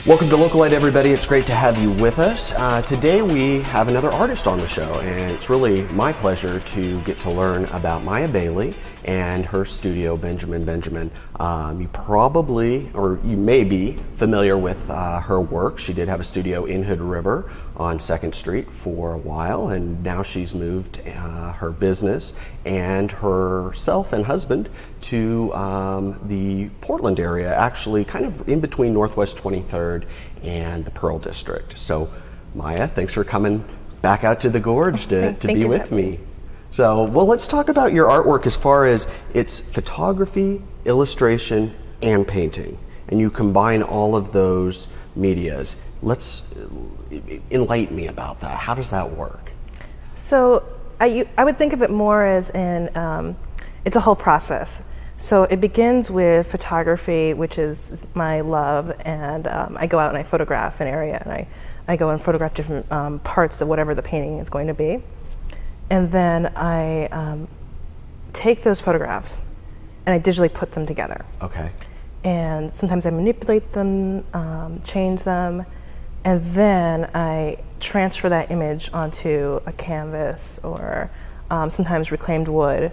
Welcome to Localite, everybody. It's great to have you with us. Today we have another artist on the show, and it's really my pleasure to get to learn about Myah Bailey and her studio, Benjamin. You probably, or you may be familiar with her work. She did have a studio in Hood River on 2nd Street for a while, and now she's moved her business and herself and husband to the Portland area, actually kind of in between Northwest 23rd and the Pearl District. So Myah, thanks for coming back out to the Gorge to be with me. So, well, let's talk about your artwork as far as it's photography, illustration, and painting. And you combine all of those medias. Let's enlighten me about that. How does that work? So I would think of it more as it's a whole process. So it begins with photography, which is my love, and I go out and I photograph an area, and I go and photograph different parts of whatever the painting is going to be. And then I take those photographs and I digitally put them together. Okay. And sometimes I manipulate them, change them, and then I transfer that image onto a canvas or sometimes reclaimed wood.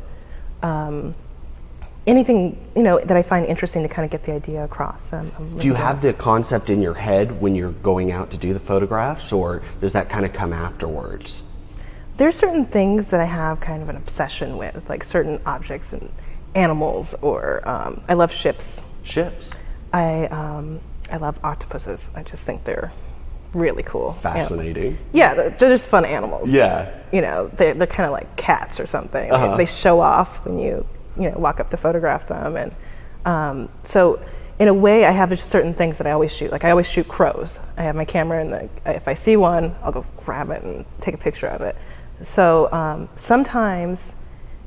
Anything that I find interesting to kind of get the idea across. Do you have the concept in your head when you're going out to do the photographs, or does that kind of come afterwards? There's certain things that I have kind of an obsession with, like certain objects and animals, or I love ships. Ships? I love octopuses. I just think they're really cool. Fascinating. Yeah, they're just fun animals. Yeah. They're kind of like cats or something. They show off when you walk up to photograph them, and so in a way, I have just certain things that I always shoot. Like I always shoot crows. I have my camera, and if I see one, I'll go grab it and take a picture of it. So sometimes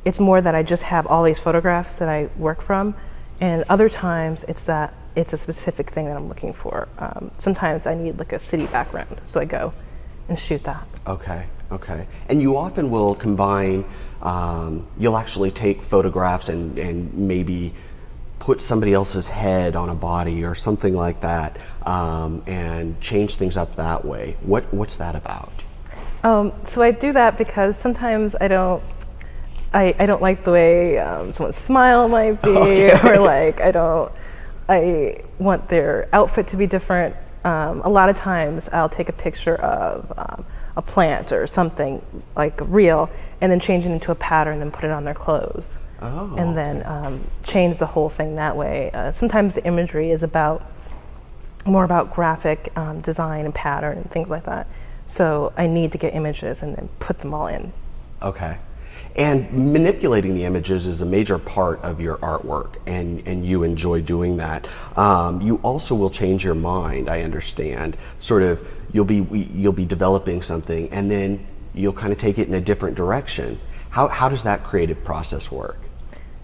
it's more that I just have all these photographs that I work from, and other times it's that it's a specific thing that I'm looking for. Sometimes I need like a city background, so I go and shoot that. Okay. And you often will combine, you'll actually take photographs and maybe put somebody else's head on a body or something like that, and change things up that way. What's that about? So I do that because sometimes I don't like the way someone's smile might be, or like I want their outfit to be different. A lot of times I'll take a picture of a plant or something like real, and then change it into a pattern and put it on their clothes. And then change the whole thing that way. Sometimes the imagery is more about graphic design and pattern and things like that. So I need to get images and then put them all in. Okay. And manipulating the images is a major part of your artwork, and you enjoy doing that. You also will change your mind, I understand. Sort of, you'll be developing something, and then you'll kind of take it in a different direction. How does that creative process work?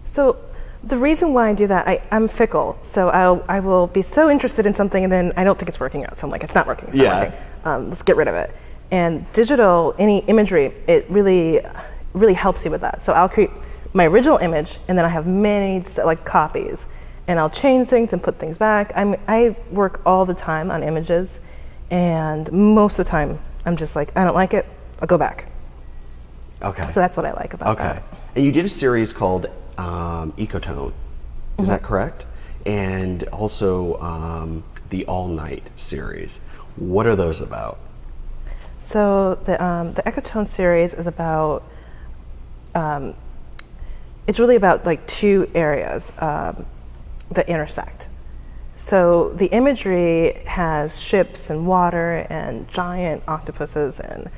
So the reason why I do that, I'm fickle. So I will be so interested in something, and then I don't think it's working out. So I'm like, it's not working. It's not working. Let's get rid of it. And digital, any imagery, it really helps you with that. So I'll create my original image, and then I have many like copies, and I'll change things and put things back. I work all the time on images, and most of the time I'm just like, I don't like it, I'll go back. Okay. So that's what I like about that. And you did a series called Ecotone, is that correct? And also the All Night series. What are those about? So the Ecotone series is about, it's really about like two areas that intersect. So the imagery has ships and water and giant octopuses and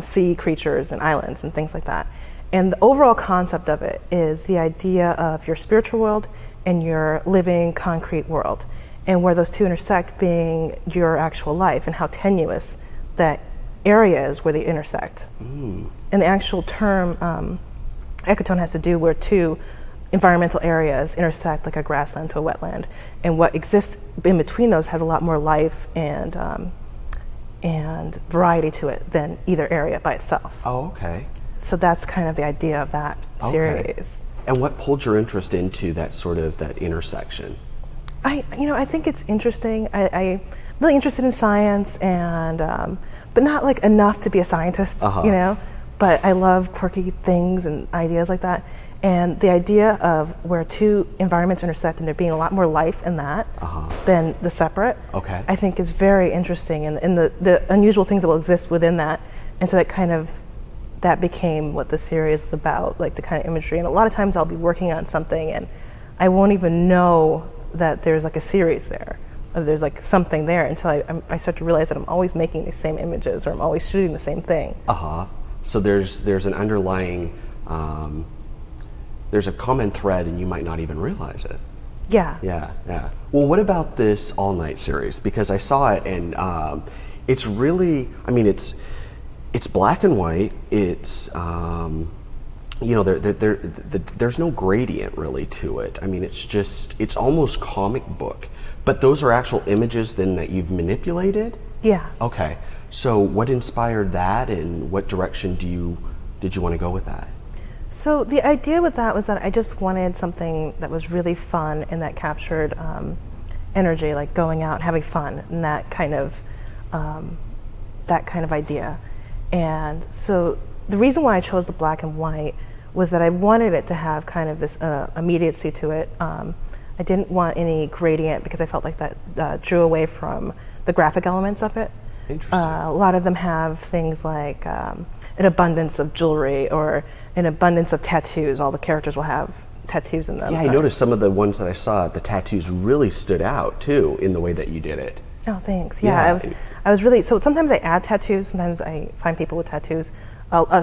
sea creatures and islands and things like that. And the overall concept of it is the idea of your spiritual world and your living concrete world, and where those two intersect being your actual life, and how tenuous that area is where they intersect. And the actual term ecotone has to do where two environmental areas intersect, like a grassland to a wetland, and what exists in between those has a lot more life and variety to it than either area by itself. So that's kind of the idea of that series. And what pulled your interest into that sort of that intersection? I think it's interesting. really interested in science, and but not like enough to be a scientist, you know. But I love quirky things and ideas like that. And the idea of where two environments intersect and there being a lot more life in that than the separate, I think is very interesting, and the unusual things that will exist within that. And so that became what the series was about, like the kind of imagery. And a lot of times I'll be working on something and I won't even know that there's like a series there, or there's like something there, until I start to realize that I'm always making the same images, or I'm always shooting the same thing. So there's an underlying, there's a common thread, and you might not even realize it. Yeah. Well, what about this all-night series? Because I saw it, and it's really, I mean, it's black and white. It's you know, there's no gradient really to it. I mean, it's almost comic book. But those are actual images then that you've manipulated? Yeah. Okay. So what inspired that, and what direction did you want to go with that? So the idea with that was that I just wanted something that was really fun and that captured energy, like going out, having fun, and that kind of idea. And so the reason why I chose the black and white was that I wanted it to have kind of this immediacy to it. I didn't want any gradient because I felt like that drew away from the graphic elements of it. Interesting. A lot of them have things like an abundance of jewelry or an abundance of tattoos. All the characters will have tattoos in them. Yeah, I noticed some of the ones that I saw, the tattoos really stood out too in the way that you did it. Oh, thanks. Yeah, I was really, so sometimes I add tattoos, sometimes I find people with tattoos.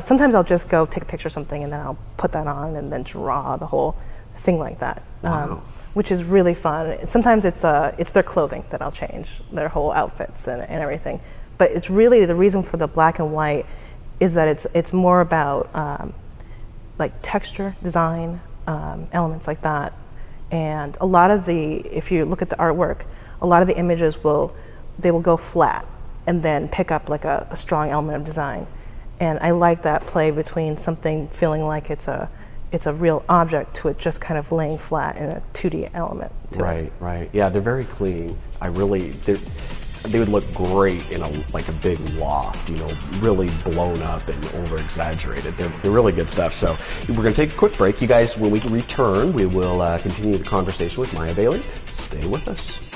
Sometimes I'll just go take a picture of something and then I'll put that on and then draw the whole thing like that. Wow. Which is really fun. Sometimes it's their clothing that I'll change, their whole outfits and everything. But it's really, the reason for the black and white is that it's more about like texture, design, elements like that. And a lot of if you look at the artwork, a lot of the images will go flat and then pick up like a strong element of design. And I like that play between something feeling like it's a real object to it just kind of laying flat in a 2D element. Right. Yeah, they're very clean. They would look great in a big loft, you know, really blown up and over exaggerated. They're really good stuff. So we're going to take a quick break. You guys, when we return, we will continue the conversation with Myah Bailey. Stay with us.